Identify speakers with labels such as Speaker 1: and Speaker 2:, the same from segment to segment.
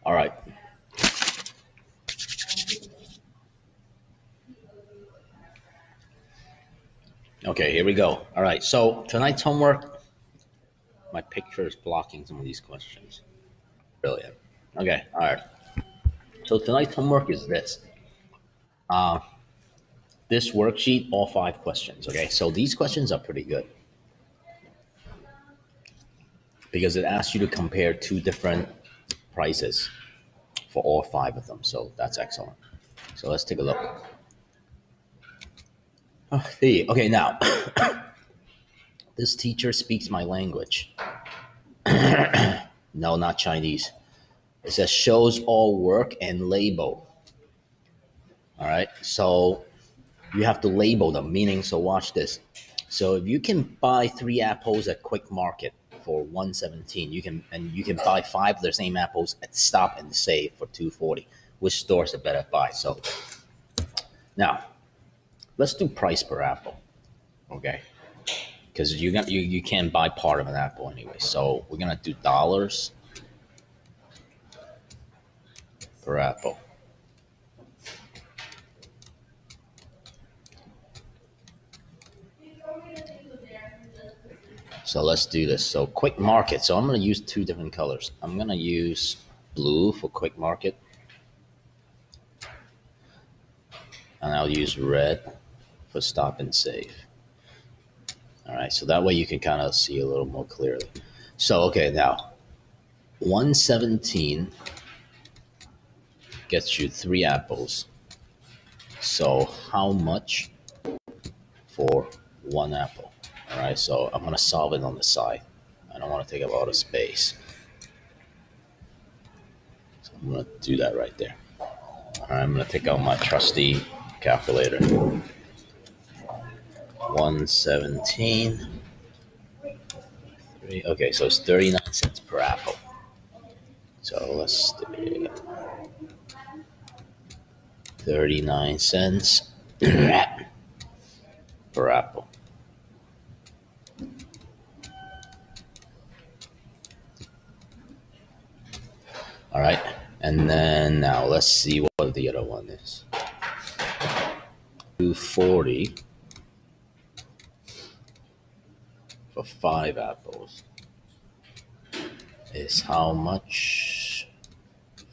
Speaker 1: All right. Okay, here we go. All right. So tonight's homework, my picture is blocking some of these questions. Brilliant. Okay. All right. So tonight's homework is this. This worksheet, all five questions. Okay. So these questions are pretty good because it asks you to compare two different prices for all five of them. So that's excellent. So let's take a look. Okay, now this teacher speaks my language. No, not Chinese. It says shows all work and label. All right. So you have to label them, meaning, so watch this. So if you can buy three apples at Quick Market for 117, you can buy five of the same apples at Stop and Save for 240. Which store's a better buy? So now let's do price per apple. Okay. Because you can't buy part of an apple anyway. So we're gonna do dollars per apple. So let's do this. So Quick Market. So I'm going to use two different colors. I'm going to use blue for Quick Market. And I'll use red for Stop and Save. All right. So that way you can kind of see a little more clearly. So, okay, now 117 gets you three apples. So how much for one apple? All right. So I'm going to solve it on the side. I don't want to take a lot of space. So I'm going to do that right there. All right, I'm going to take out my trusty calculator. 117. Okay, so it's 39 cents per apple. So let's do 39 cents per apple. All right, and then now let's see what the other one is. 240 for five apples is how much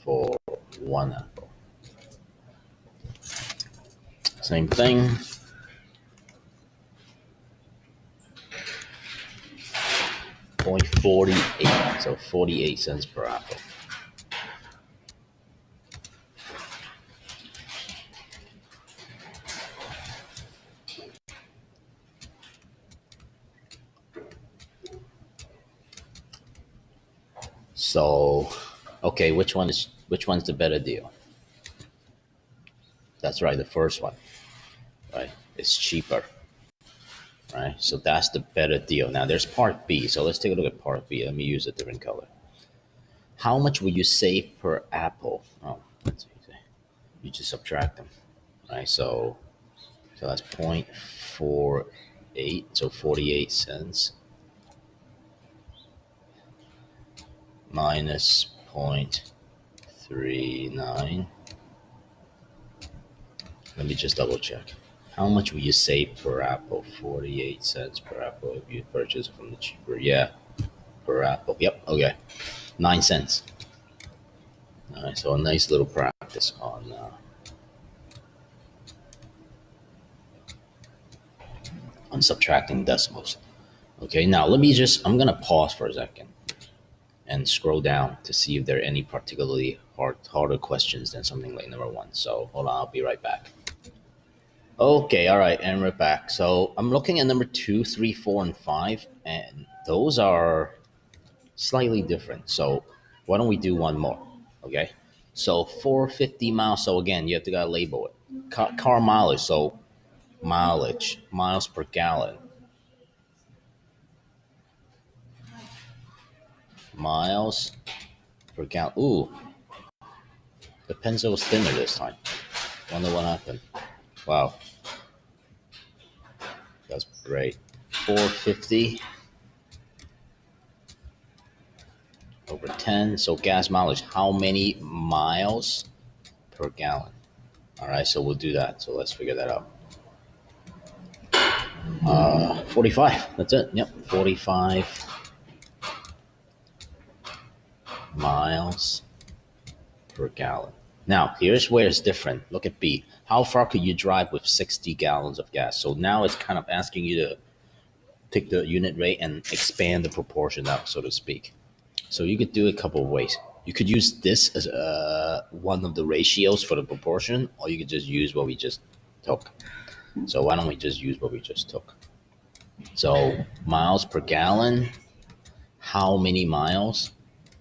Speaker 1: for one apple? Same thing. .48, so 48 cents per apple. So, okay, which one's the better deal? That's right, the first one, right? It's cheaper, right? So that's the better deal. Now there's part B. So let's take a look at part B. Let me use a different color. How much will you save per apple? Oh, that's easy. You just subtract them, right? So that's 0.48, so 48 cents minus 0.39. Let me just double check. How much will you save per apple? 48 cents per apple if you purchase from the cheaper. Yeah, per apple. Yep, okay. 9 cents. All right, so a nice little practice on subtracting decimals. Okay, now I'm going to pause for a second and scroll down to see if there are any particularly harder questions than something like number one. So hold on, I'll be right back. Okay, all right, and we're back. So I'm looking at number 2, 3, 4, and 5, and those are slightly different. So why don't we do one more? Okay. So 450 miles. So again, you have to gotta label it. Car mileage. So mileage, miles per gallon, miles per gallon. Ooh, the pencil was thinner this time. Wonder what happened. Wow, that's great. 450 over 10. So gas mileage, how many miles per gallon? All right, so we'll do that. So let's figure that out. 45. That's it. Yep, 45 miles per gallon. Now, here's where it's different. Look at B. How far could you drive with 60 gallons of gas? So now it's kind of asking you to take the unit rate and expand the proportion out, so to speak. So you could do it a couple of ways. You could use this as one of the ratios for the proportion, or you could just use what we just took. So why don't we just use what we just took? So miles per gallon, how many miles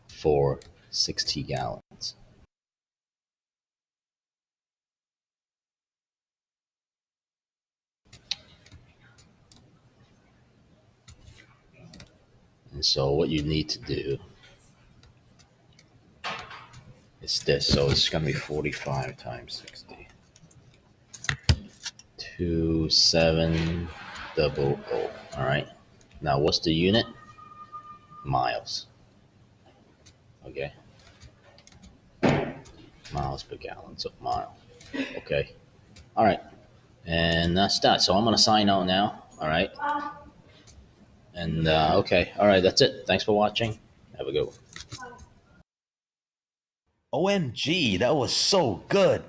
Speaker 1: for 60 gallons? And so what you need to do is this. So it's going to be 45 times 60. 2700. All right. Now what's the unit? Miles. Okay. Miles per gallon. So mile. Okay. All right. And that's that. So I'm going to sign out now. All right. And okay. All right. That's it. Thanks for watching. Have a good one.
Speaker 2: OMG, that was so good.